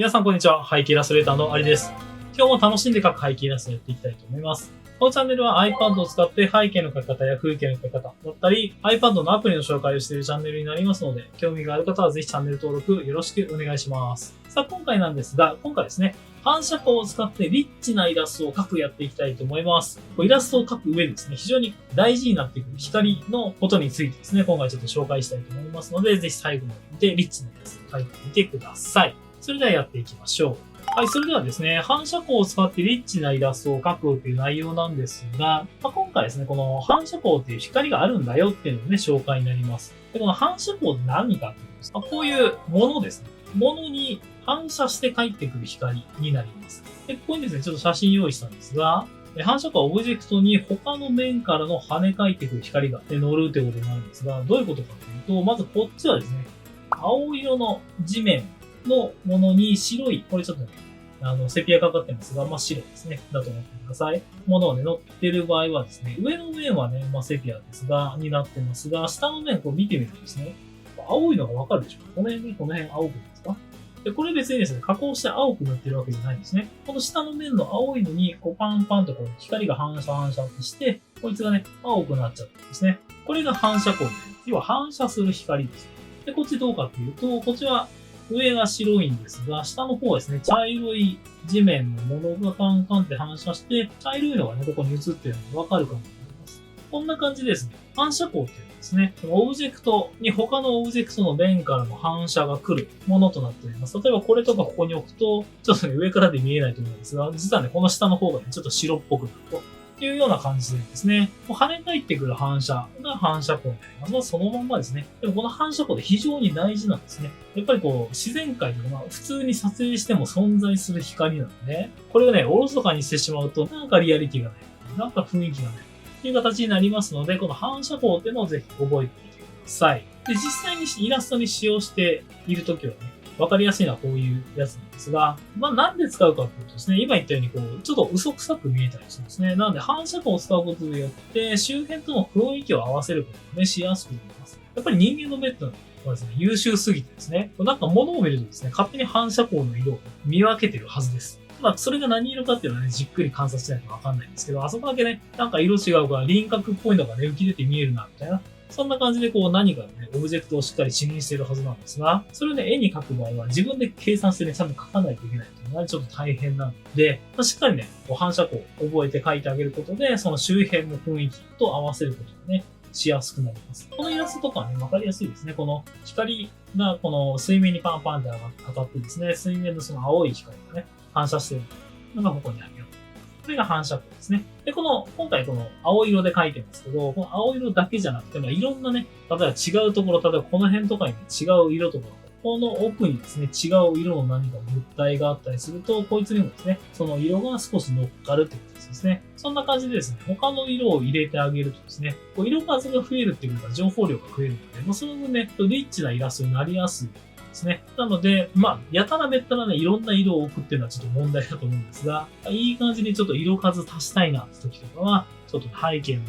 皆さんこんにちは。背景イラストレーターのアリです。今日も楽しんで描く背景イラストをやっていきたいと思います。このチャンネルは iPad を使って背景の描き方や風景の描き方だったり、iPad のアプリの紹介をしているチャンネルになりますので、興味がある方はぜひチャンネル登録よろしくお願いします。さあ、今回なんですが、今回ですね、反射光を使ってリッチなイラストを描くやっていきたいと思います。イラストを描く上でですね、非常に大事になってくる光のことについてですね、今回ちょっと紹介したいと思いますので、ぜひ最後まで見てリッチなイラストを描いてみてください。それではやっていきましょう。はい、それではですね、反射光を使ってリッチなイラストを描くという内容なんですが、今回ですね、この反射光っていう光があるんだよっていうのをね、紹介になります。で、この反射光って何かっていうんですか、こういうものですね。ものに反射して返ってくる光になります。で、ここにですね、ちょっと写真用意したんですが、反射光オブジェクトに他の面からの跳ね返ってくる光が乗るということになるんですが、どういうことかというと、まずこっちはですね、青色の地面のものに白い、これちょっとね、セピアかかってますが、白ですね。だと思ってください。ものをね、乗ってる場合はですね、上の面はね、セピアですが、になってますが、下の面こう見てみるとですね、青いのがわかるでしょうか？この辺ね、この辺青くないですか？で、これ別にですね、加工して青く塗ってるわけじゃないんですね。この下の面の青いのに、こうパンパンとこう光が反射ってして、こいつがね、青くなっちゃったんですね。これが反射光です。要は反射する光です。で、こっちどうかっていうと、こっちは上が白いんですが、下の方はですね、茶色い地面のものがカンカンって反射して、茶色いのがね、ここに映ってるのがわかるかと思います。こんな感じですね。反射光っていうのはですね、そのオブジェクトに他のオブジェクトの面からの反射が来るものとなっております。例えばこれとかここに置くと、ちょっとね、上からで見えないと思うんですが、実はね、この下の方がね、ちょっと白っぽくなると。いうような感じでですね、跳ね返ってくる反射が反射光になります。そのまんまですね。でもこの反射光で非常に大事なんですね。やっぱりこう、自然界では普通に撮影しても存在する光なので、これをね、おろそかにしてしまうと、なんかリアリティがない。なんか雰囲気がない。という形になりますので、この反射光っていうのをぜひ覚えてみてください。で、実際にイラストに使用しているときはね、わかりやすいのはこういうやつなんですが、なんで使うかっていうとですね、今言ったようにこう、ちょっと嘘くさく見えたりするんですね。なので反射光を使うことによって、周辺との雰囲気を合わせることがね、しやすくなります。やっぱり人間の目ってのはですね、優秀すぎてですね、なんか物を見るとですね、勝手に反射光の色を見分けてるはずです。それが何色かっていうのはね、じっくり観察しないとわかんないんですけど、あそこだけね、なんか色違うから輪郭っぽいのがね、浮き出て見えるな、みたいな。そんな感じでこう何かね、オブジェクトをしっかり視認しているはずなんですが、それをね、絵に描く場合は自分で計算してね、ちゃんと描かないといけないというのがちょっと大変なので、しっかりね、こう反射光を覚えて描いてあげることで、その周辺の雰囲気と合わせることがね、しやすくなります。このイラストとかね、わかりやすいですね。この光がこの水面にパンパンって当たってですね、水面のその青い光がね、反射しているのがここにあるよ。これが反射光ですね。で、今回この青色で描いてますけど、この青色だけじゃなくて、いろんなね、例えば違うところ、例えばこの辺とかに、ね、違う色とか、この奥にですね、違う色の何か物体があったりすると、こいつにもですね、その色が少し乗っかるっていうことですね。そんな感じでですね、他の色を入れてあげるとですね、色数が増えるっていうことは情報量が増えるので、その分ね、リッチなイラストになりやすいですね。なので、やたらめったらね、いろんな色を置くっていうのはちょっと問題だと思うんですが、いい感じにちょっと色数足したいなって時とかは、ちょっと背景の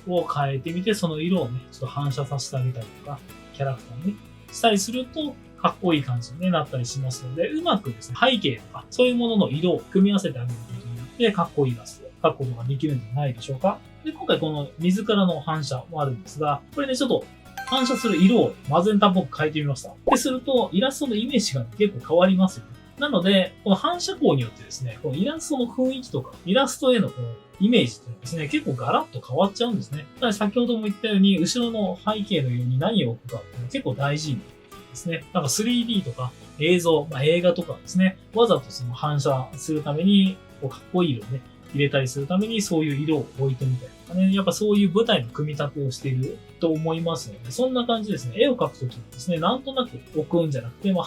色を変えてみて、その色をね、ちょっと反射させてあげたりとか、キャラクターにね、したりすると、かっこいい感じになったりしますので、うまくですね、背景とか、そういうものの色を組み合わせてあげることによって、かっこいいイラストを描くことができるんじゃないでしょうか。で、今回この水からの反射もあるんですが、これね、ちょっと反射する色をマゼンタっぽく変えてみました。で、すると、イラストのイメージが結構変わりますよね。なので、この反射光によってですね、このイラストの雰囲気とか、イラストへのこのイメージっていうのはですね、結構ガラッと変わっちゃうんですね。だから先ほども言ったように、後ろの背景のように何を置くかっていうのは結構大事ですね。なんか 3D とか映像、映画とかですね、わざとその反射するために、かっこいい色をね、入れたりするためにそういう色を置いてみたりとかね、やっぱそういう舞台の組み立てをしていると思いますので、そんな感じですね。絵を描くときにですね、なんとなく置くんじゃなくて、こ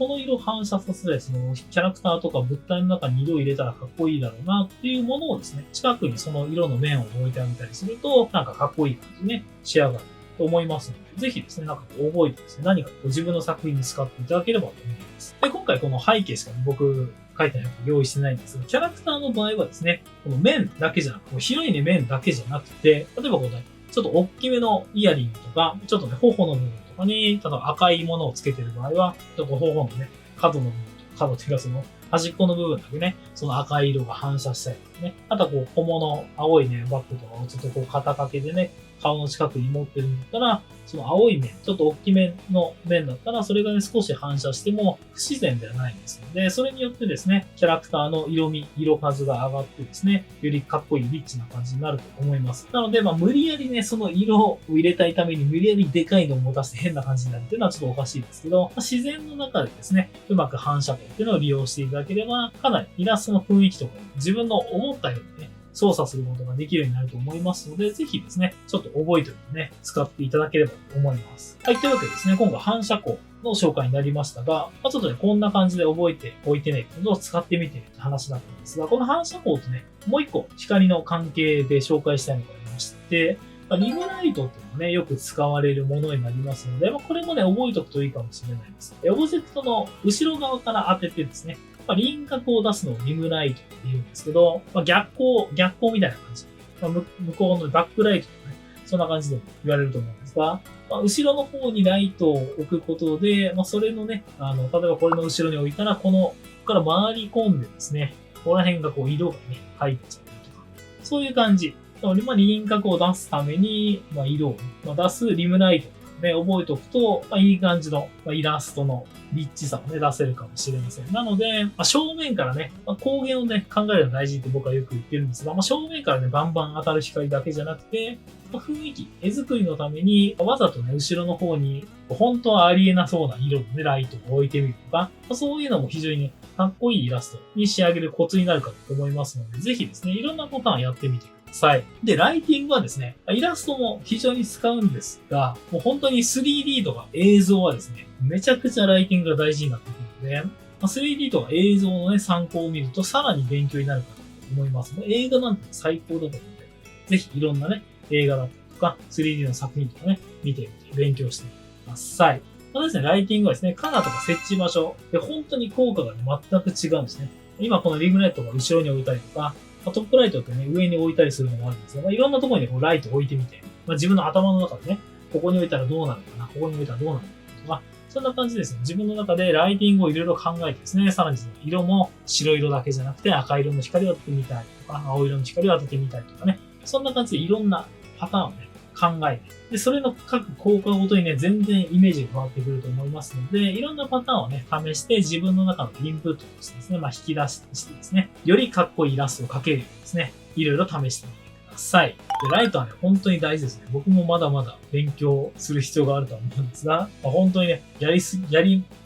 の色を反射させて、そのキャラクターとか物体の中に色を入れたらかっこいいだろうなっていうものをですね、近くにその色の面を置いてあげたりすると、なんかかっこいい感じにね、仕上がると思いますので、ぜひですね、なんか覚えてですね、何か自分の作品に使っていただければと思います。で、今回この背景しか僕、書いてないの用意してないんですが、キャラクターの場合はですね、この面だけじゃなく、広いね面だけじゃなくて、例えばこのちょっと大きめのイヤリングとか、ちょっとね、頬の部分とかに、例えば赤いものをつけてる場合は、ちょっと頬のね、角の部分と角っていうかその端っこの部分だけね、その赤い色が反射したりとかね。あとはこう小物、青いね、バッグとかをちょっとこう肩掛けでね、顔の近くに持ってるんだったら、その青い面、ちょっと大きめの面だったら、それがね、少し反射しても不自然ではないんですので、それによってですね、キャラクターの色味、色数が上がってですね、よりかっこいいリッチな感じになると思います。なので、無理やりね、その色を入れたいために無理やりでかいのを持たせて変な感じになるっていうのはちょっとおかしいですけど、自然の中でですね、うまく反射光っていうのを利用していただければ、かなりイラストの雰囲気とか自分の思ったようにね、操作することができるようになると思いますので、ぜひですね、ちょっと覚えておいてね、使っていただければと思います。はい、というわけでですね、今回反射光の紹介になりましたが、ちょっとね、こんな感じで覚えておいてね、今度使ってみてるって話だったんですが、この反射光とね、もう一個光の関係で紹介したいのがありまして、リムライトっていうのはね、よく使われるものになりますので、これもね、覚えておくといいかもしれないです。オブジェクトの後ろ側から当ててですね、輪郭を出すのをリムライトって言うんですけど、逆光みたいな感じ。向こうのバックライトとかね、そんな感じでも言われると思うんですが、後ろの方にライトを置くことで、それのね、例えばこれの後ろに置いたら、ここから回り込んでですね、ここら辺がこう色がね、入っちゃうとか、そういう感じ。輪郭を出すために、色を出すリムライトね、覚えておくと、いい感じのイラストのリッチさをね、出せるかもしれません。なので、正面からね、光源をね、考えるのが大事って僕はよく言ってるんですが、正面からね、バンバン当たる光だけじゃなくて、雰囲気、絵作りのために、わざとね、後ろの方に、本当はありえなそうな色のね、ライトを置いてみるとか、そういうのも非常にね、かっこいいイラストに仕上げるコツになるかと思いますので、ぜひですね、いろんなパターンやってみてください。で、ライティングはですね、イラストも非常に使うんですが、もう本当に 3D とか映像はですね、めちゃくちゃライティングが大事になってくるので、3D とか映像のね、参考を見るとさらに勉強になるかと思います。映画なんて最高だと思うので、ぜひいろんなね、映画だったりとか、3D の作品とかね、見てみて勉強してみてください。ですね、ライティングはですね、カラーとか設置場所で本当に効果がね、全く違うんですね。今このリムライトが後ろに置いたりとか、トップライトってね、上に置いたりするのもあるんですが、いろんなところにこうライトを置いてみて、自分の頭の中でね、ここに置いたらどうなるかな、ここに置いたらどうなるかとか、そんな感じですね。自分の中でライティングをいろいろ考えてですね、さらにその色も白色だけじゃなくて赤色の光を当ててみたりとか、青色の光を当ててみたりとかね、そんな感じでいろんなパターンをね、考えて、で、それの各効果ごとにね、全然イメージが変わってくると思いますので、いろんなパターンをね、試して自分の中のインプットとしてですね、引き出してですね、よりかっこいいイラストを描けるようにですね、いろいろ試してみてください。で、ライトはね、本当に大事ですね。僕もまだまだ勉強する必要があるとは思うんですが、本当にね、やり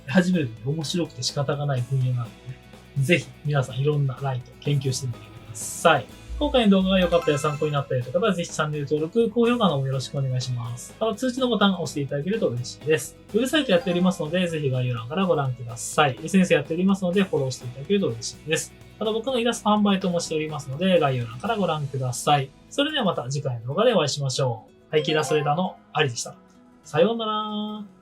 始めると面白くて仕方がない分野なのでね、ぜひ皆さんいろんなライトを研究してみてください。今回の動画が良かったや参考になったよという方は、ぜひチャンネル登録、高評価の方もよろしくお願いします。また通知のボタンを押していただけると嬉しいです。ウェブサイトやっておりますので、ぜひ概要欄からご覧ください。SNS やっておりますので、フォローしていただけると嬉しいです。また僕のイラスト販売等もしておりますので、概要欄からご覧ください。それではまた次回の動画でお会いしましょう。背景イラストレーターのアリでした。さようなら。